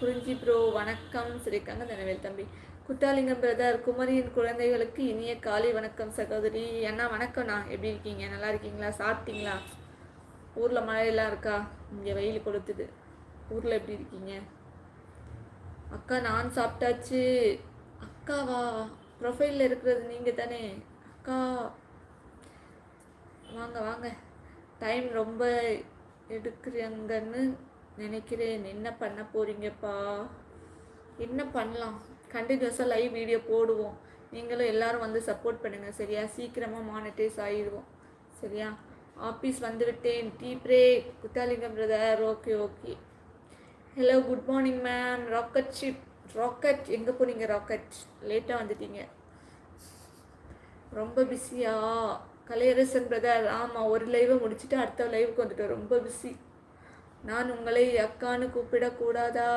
குறிஞ்சி ப்ரோ வணக்கம் சொல்லியிருக்காங்க. தனவேல் தம்பி. குத்தாலிங்கம் பிரதர், குமரியின் குழந்தைகளுக்கு இனிய காலை வணக்கம் சகோதரி. அண்ணா வணக்கம்ண்ணா, எப்படி இருக்கீங்க? நல்லா இருக்கீங்களா? சாப்பிட்டீங்களா? ஊரில் மழையெல்லாம் இருக்கா? இங்கே வெயில் கொளுத்துது. ஊரில் எப்படி இருக்கீங்க? அக்கா நான் சாப்பிட்டாச்சு. அக்காவா? ப்ரொஃபைலில் இருக்கிறது நீங்கள் தானே? அக்கா வாங்க வாங்க. டைம் ரொம்ப எடுக்கிறீங்கன்னு நினைக்கிறேன். என்ன பண்ண போறீங்கப்பா? என்ன பண்ணலாம்? கண்டினியூஸாக லைவ் வீடியோ போடுவோம். நீங்களும் எல்லாரும் வந்து சப்போர்ட் பண்ணுங்கள் சரியா? சீக்கிரமாக மானிட்டைஸ் ஆகிடுவோம் சரியா? ஆஃபீஸ் வந்து விட்டேன். Tea break. Kuthalingam brother. Okay okay. Hello good morning ma'am. Rocket ship. Rocket எங்கே போனீங்க? ராக்கெட் லேட்டாக வந்துட்டீங்க. ரொம்ப பிஸியா? கலையரசன் பிரதர். ஆமாம், ஒரு லைவை முடிச்சுட்டு அடுத்த லைவுக்கு வந்துட்டோம். ரொம்ப பிஸி. நான் உங்களை அக்கான்னு கூப்பிடக்கூடாதா?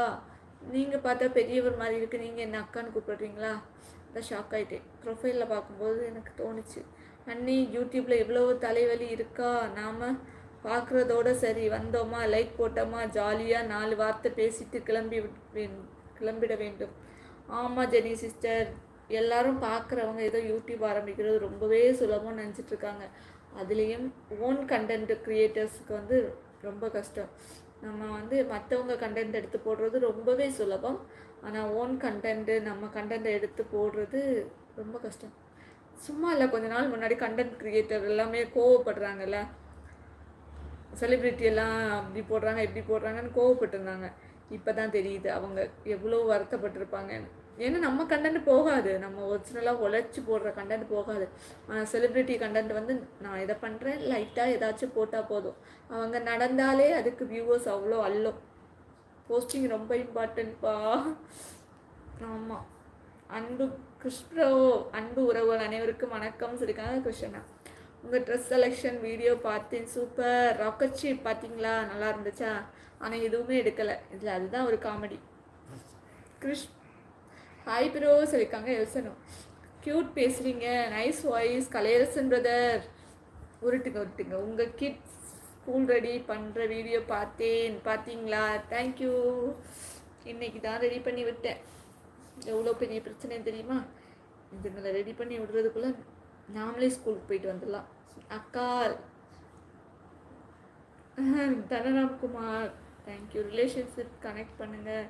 நீங்கள் பார்த்தா பெரியவர் மாதிரி இருக்குது, நீங்கள் என்ன அக்கான்னு கூப்பிடுறீங்களா? அதான் ஷாக் ஆகிட்டேன். ப்ரொஃபைலில் பார்க்கும்போது எனக்கு தோணுச்சு, அண்ணி யூடியூப்பில் எவ்வளோ தலைவலி இருக்கா, நாம் பார்க்குறதோட சரி, வந்தோமா லைக் போட்டோமா ஜாலியாக 4 வார்த்தை பேசிட்டு கிளம்பிட வேண்டும். ஆமாம் ஜெனி சிஸ்டர், எல்லாரும் பார்க்குறவங்க ஏதோ யூடியூப் ஆரம்பிக்கிறது ரொம்பவே சுலபம்னு நினச்சிட்ருக்காங்க. அதுலேயும் ஓன் கண்டென்ட் க்ரியேட்டர்ஸுக்கு வந்து ரொம்ப கஷ்டம். நம்ம வந்து மற்றவங்க கண்டென்ட் எடுத்து போடுறது ரொம்பவே சுலபம். ஆனால் ஓன் கண்டென்ட்டு நம்ம கண்டென்ட்டை எடுத்து போடுறது ரொம்ப கஷ்டம். சும்மா இல்லை, கொஞ்ச நாள் முன்னாடி கண்டென்ட் க்ரியேட்டர் எல்லாமே கோவப்படுறாங்கல்ல, செலிப்ரிட்டி எல்லாம் அப்படி போடுறாங்க இப்படி போடுறாங்கன்னு கோவப்பட்டிருந்தாங்க. இப்போ தான் தெரியுது அவங்க எவ்வளோ வருத்தப்பட்டிருப்பாங்கன்னு. ஏன்னா நம்ம கண்டென்ட் போகாது, நம்ம ஒரிஜினலாக உழைச்சி போடுற கண்டென்ட் போகாது. ஆனால் செலிப்ரிட்டி கண்டென்ட் வந்து நான் இதை பண்ணுறேன் லைட்டாக ஏதாச்சும் போட்டால் போதும், அவங்க நடந்தாலே அதுக்கு வியூவர்ஸ் அவ்வளோ அள்ளும். போஸ்டிங் ரொம்ப இம்பார்ட்டன்ட்பா. ஆமாம். அன்பு கிருஷ்ணோ, அன்பு உறவுகள் அனைவருக்கும் வணக்கம் சொல்லியிருக்காங்க. கிருஷ்ணா, உங்கள் ட்ரெஸ் செலெக்ஷன் வீடியோ பார்த்தேன், சூப்பர். ராக்கெட் ஷிப் பார்த்தீங்களா? நல்லா இருந்துச்சா? ஆனால் எதுவுமே எடுக்கலை இதில், அதுதான் ஒரு காமெடி. கிருஷ் ஹாய் ப்ரோ சொல்லியிருக்காங்க. எல்சனும் க்யூட் பேசுகிறீங்க, நைஸ் வாய்ஸ். கலையரசன் பிரதர், உருட்டுங்க. உங்கள் கிட்ஸ் ஸ்கூல் ரெடி பண்ணுற வீடியோ பார்த்தேன், பார்த்தீங்களா? தேங்க்யூ. இன்றைக்கி தான் ரெடி பண்ணி விட்டேன். எவ்வளோ பெரிய பிரச்சனைன்னு தெரியுமா? இதுங்களை ரெடி பண்ணி விடுறதுக்குள்ளே நாமளே ஸ்கூலுக்கு போயிட்டு வந்துடலாம். அக்கா தனராம்குமார், தேங்க்யூ. ரிலேஷன்ஷிப் கனெக்ட் பண்ணுங்கள்.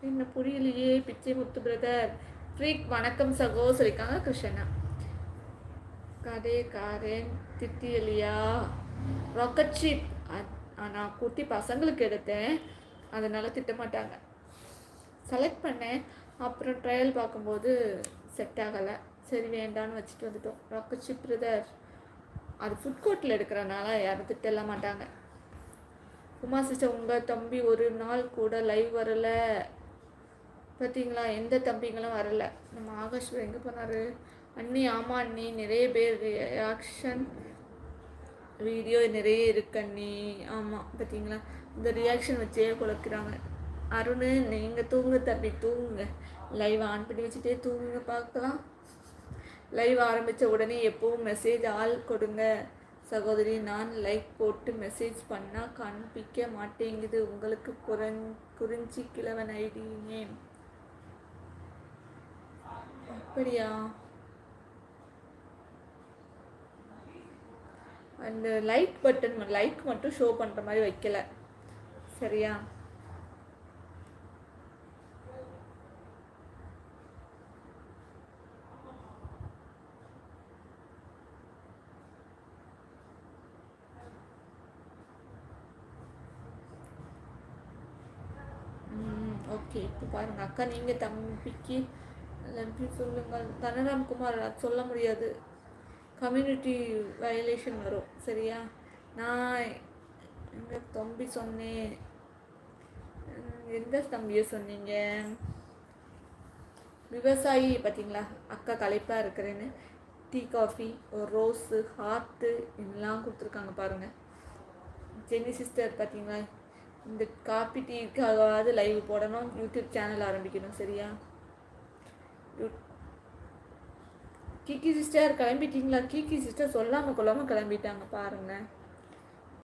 என்ன புரியலையே? பிச்சை முத்து பிரதர் ஃப்ரீக் வணக்கம் சகோ சொல்லியிருக்காங்க. கிருஷ்ணா, கதைக்காரன் திட்டியலியா? ராக்கெட் ஷிப் நான் குட்டி பசங்களுக்கு எடுத்தேன், அதனால் திட்டமாட்டாங்க. செலக்ட் பண்ணேன், அப்புறம் ட்ரையல் பார்க்கும்போது செட் ஆகலை, சரி வேண்டான்னு வச்சுட்டு வந்துட்டோம். ராக்கெட் ஷிப் பிரதர், அது ஃபுட் கோர்ட்டில் எடுக்கிறனால யாரும் திட்டலாம் மாட்டாங்க. உமா சிஸ்டர், உங்கள் தம்பி ஒரு நாள் கூட லைவ் வரலை பார்த்தீங்களா? எந்த தம்பிங்களும் வரலை. நம்ம ஆகாஷ் எங்கே போனார்? அண்ணி ஆமாம் அண்ணி, நிறைய பேர் ரியாக்ஷன் வீடியோ நிறைய இருக்கு அண்ணி. ஆமாம் பார்த்தீங்களா, இந்த ரியாக்ஷன் வச்சே குழக்கிறாங்க. அருண், நீங்கள் தூங்கு தம்பி, தூங்குங்க. லைவ் ஆன் பண்ணி வச்சுட்டே தூங்குங்க, பார்க்கலாம். லைவ் ஆரம்பித்த உடனே எப்பவும் மெசேஜ் ஆள் கொடுங்க சகோதரி. நான் லைக் போட்டு மெசேஜ் பண்ணால் காண்பிக்க மாட்டேங்குது. உங்களுக்கு குறிஞ்சி கிழவன் ஐடி நேம் அப்படியா? அந்த லைக் பட்டன் லைக் மட்டும் ஷோ பண்ணுற மாதிரி வைக்கல சரியா? ஓகே, இப்போ பாருங்கள் அக்கா, நீங்கள் தம்பிக்கு நன்றி சொல்லுங்கள். தனராம்குமார், அது சொல்ல முடியாது, கம்யூனிட்டி வயலேஷன் வரும் சரியா? நான் எங்கள் தம்பி சொன்னேன். எந்த தம்பியை சொன்னீங்க? விவசாயி பார்த்தீங்களா? அக்கா களைப்பாக இருக்கிறேன்னு டீ காஃபி, ஒரு ரோஸு, ஹார்ட்டு இதெல்லாம் கொடுத்துருக்காங்க பாருங்கள். ஜெனி சிஸ்டர் பார்த்தீங்களா? இந்த காஃபி டீக்காவது லைவ் போடணும், யூடியூப் சேனல் ஆரம்பிக்கணும் சரியா? கீக்கி சிஸ்டர் கிளம்பிட்டீங்களா? கீக்கி சிஸ்டர் சொல்லாமல் கொள்ளாமல் கிளம்பிட்டாங்க பாருங்கள்.